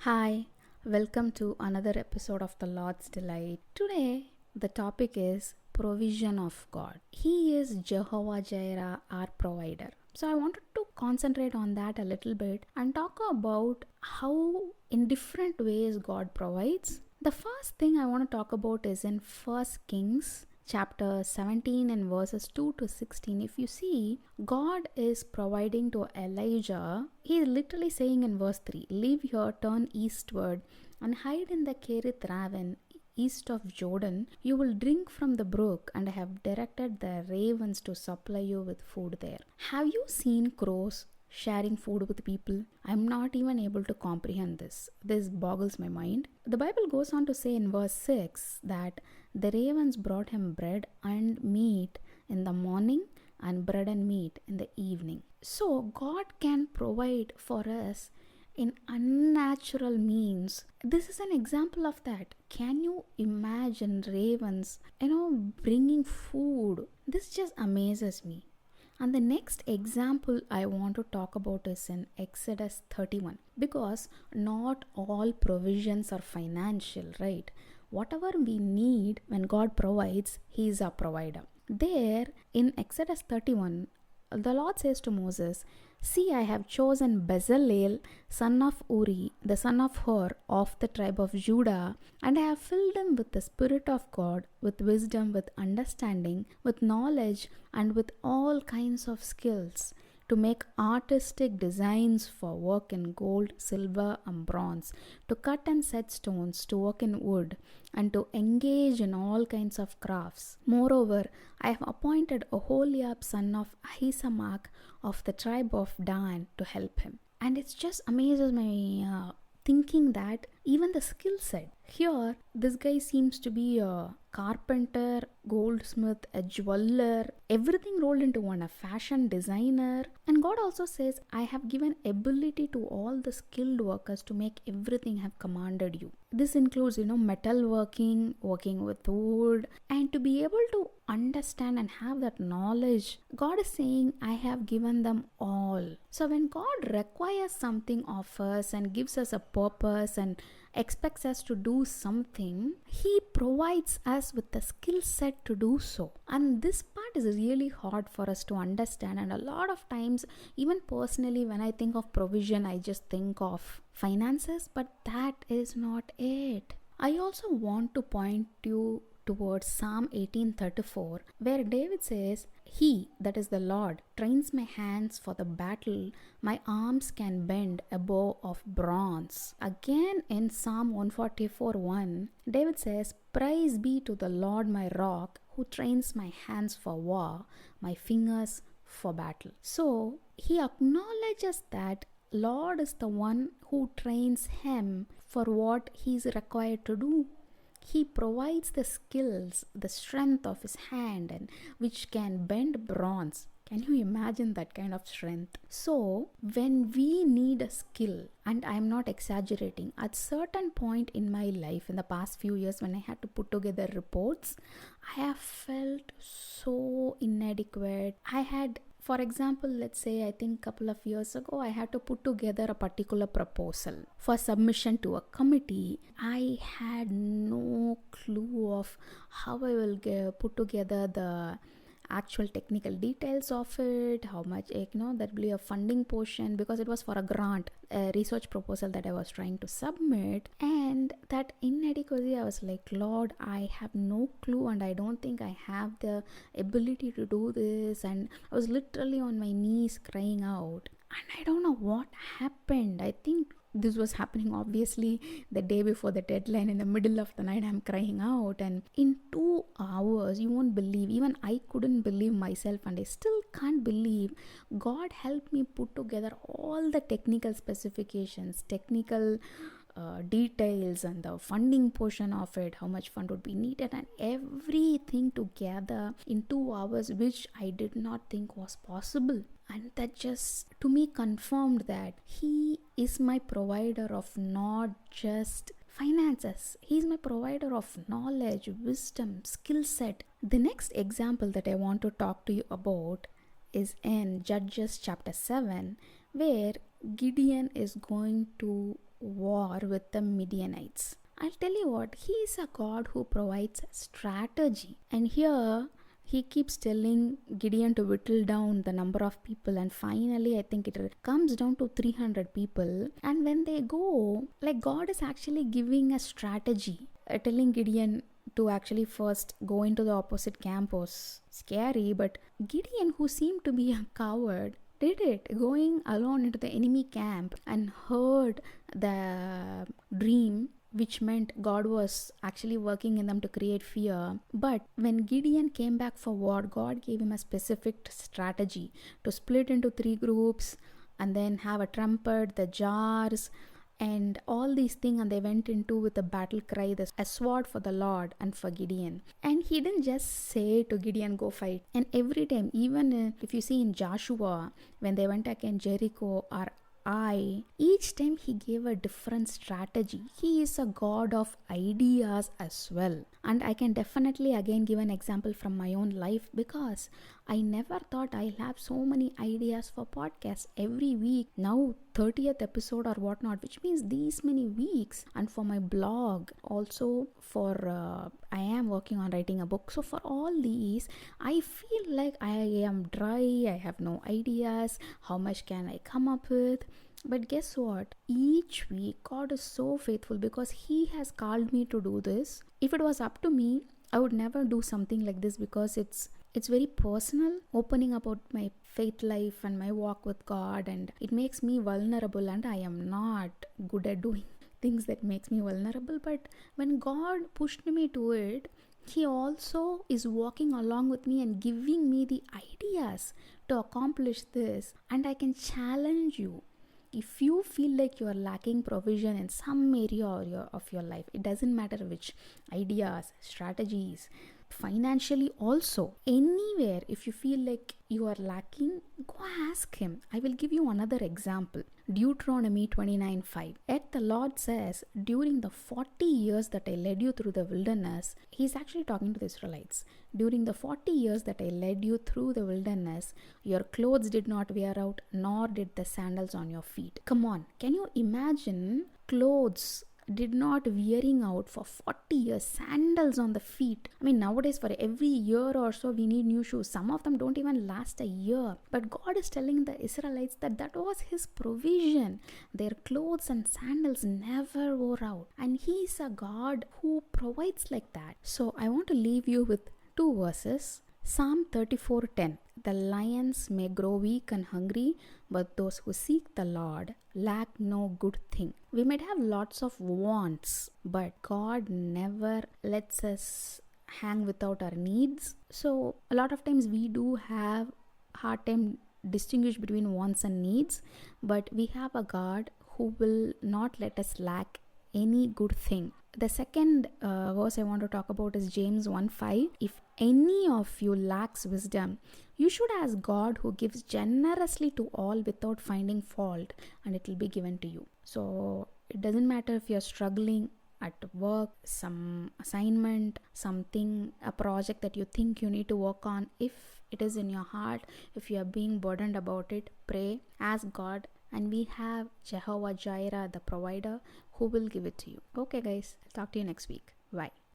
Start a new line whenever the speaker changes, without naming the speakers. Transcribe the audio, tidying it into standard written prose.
Hi, welcome to another episode of The Lord's Delight. Today, the topic is provision of God. He is Jehovah Jireh, our provider. So, I wanted to concentrate on that a little bit and talk about how, in different ways, God provides. The first thing I want to talk about is in First Kings chapter 17 and verses 2 to 16. If you see, God is providing to Elijah. He is literally saying in verse 3, "Leave here, turn eastward and hide in the Kerith Ravine east of Jordan. You will drink from the brook, and I have directed the ravens to supply you with food there." Have you seen crows sharing food with people? I'm not even able to comprehend this. This boggles my mind. The Bible goes on to say in verse 6 that the ravens brought him bread and meat in the morning and bread and meat in the evening. So God can provide for us in unnatural means. This is an example of that. Can you imagine ravens, bringing food? This just amazes me. And the next example I want to talk about is in Exodus 31, because not all provisions are financial, right? Whatever we need, when God provides, He is our provider. There in Exodus 31, the Lord says to Moses, "See, I have chosen Bezalel, son of Uri, the son of Hur, of the tribe of Judah, and I have filled him with the Spirit of God, with wisdom, with understanding, with knowledge, and with all kinds of skills, to make artistic designs for work in gold, silver, and bronze, to cut and set stones, to work in wood, and to engage in all kinds of crafts. Moreover, I have appointed Oholiab, son of Ahisamach, of the tribe of Dan, to help him." And it just amazes my thinking that even the skill set. Here, this guy seems to be a carpenter, goldsmith, a jeweler, everything rolled into one, a fashion designer. And God also says, "I have given ability to all the skilled workers to make everything I have commanded you." This includes, metalworking, working with wood, and to be able to understand and have that knowledge. God is saying, "I have given them all." So when God requires something of us and gives us a purpose and expects us to do something, He provides us with the skill set to do so. And this part is really hard for us to understand. And a lot of times, even personally, when I think of provision, I just think of finances, but that is not it. I also want to point you towards Psalm 18:34, where David says, "He, that is the Lord, trains my hands for the battle. My arms can bend a bow of bronze." Again in Psalm 144:1, David says, "Praise be to the Lord my rock, who trains my hands for war, my fingers for battle." So he acknowledges that Lord is the one who trains him for what he is required to do. He provides the skills, the strength of his hand, and which can bend bronze. Can you imagine that kind of strength? So when we need a skill, and I'm not exaggerating, at certain point in my life in the past few years, when I had to put together reports, I have felt so inadequate. For example, let's say I think a couple of years ago, I had to put together a particular proposal for submission to a committee. I had no clue of how I will put together the actual technical details of it, how much, there will be a funding portion, because it was for a grant, a research proposal that I was trying to submit. And that inadequacy, I was like, "Lord, I have no clue, and I don't think I have the ability to do this." And I was literally on my knees crying out. And I don't know what happened. I think this was happening obviously the day before the deadline. In the middle of the night, I'm crying out, and in 2 hours, you won't believe, even I couldn't believe myself, and I still can't believe God helped me put together all the technical specifications, technical details, and the funding portion of it, how much fund would be needed, and everything together in 2 hours, which I did not think was possible. And that just to me confirmed that He is my provider of not just finances. He's my provider of knowledge, wisdom, skill set. The next example that I want to talk to you about is in Judges chapter 7, where Gideon is going to war with the Midianites. I'll tell you what, he is a God who provides strategy. And here he keeps telling Gideon to whittle down the number of people, and finally I think it comes down to 300 people. And when they go, like, God is actually giving a strategy, telling Gideon to actually first go into the opposite camp was scary, but Gideon, who seemed to be a coward, did it, going alone into the enemy camp and heard the dream, which meant God was actually working in them to create fear. But when Gideon came back for war, God gave him a specific strategy to split into 3 groups and then have a trumpet, the jars, and all these things, and they went into with a battle cry, a sword for the Lord and for Gideon. And he didn't just say to Gideon, go fight. And every time, even if you see in Joshua, when they went against Jericho or each time he gave a different strategy. He is a God of ideas as well. And I can definitely again give an example from my own life, because I never thought I'll have so many ideas for podcasts every week. Now 30th episode or whatnot, which means these many weeks. And for my blog, also for I am working on writing a book. So for all these, I feel like I am dry. I have no ideas. How much can I come up with? But guess what? Each week, God is so faithful, because He has called me to do this. If it was up to me, I would never do something like this, because it's very personal, opening about my faith life and my walk with God, and it makes me vulnerable, and I am not good at doing things that makes me vulnerable. But when God pushed me to it, He also is walking along with me and giving me the ideas to accomplish this. And I can challenge you, if you feel like you are lacking provision in some area of your life, it doesn't matter which, ideas, strategies, financially also, anywhere, if you feel like you are lacking, go ask Him. I will give you another example. Deuteronomy 29:5. Yet the Lord says, during the 40 years that I led you through the wilderness, He's actually talking to the Israelites. During the 40 years that I led you through the wilderness, your clothes did not wear out, nor did the sandals on your feet. Come on, can you imagine clothes did not wearing out for 40 years, sandals on the feet? I mean, nowadays for every year or so we need new shoes. Some of them don't even last a year. But God is telling the Israelites that was His provision. Their clothes and sandals never wore out. And He is a God who provides like that. So I want to leave you with 2 verses. Psalm 34:10. The lions may grow weak and hungry, but those who seek the Lord lack no good thing. We might have lots of wants, but God never lets us hang without our needs. So a lot of times we do have hard time distinguish between wants and needs, but we have a God who will not let us lack any good thing. The second verse I want to talk about is James 1:5. If any of you lacks wisdom, you should ask God, who gives generously to all without finding fault, and it will be given to you. So it doesn't matter if you're struggling at work, some assignment, something, a project that you think you need to work on. If it is in your heart, if you are being burdened about it, pray, ask God, and we have Jehovah Jireh, the provider, who will give it to you. Okay guys, talk to you next week. Bye.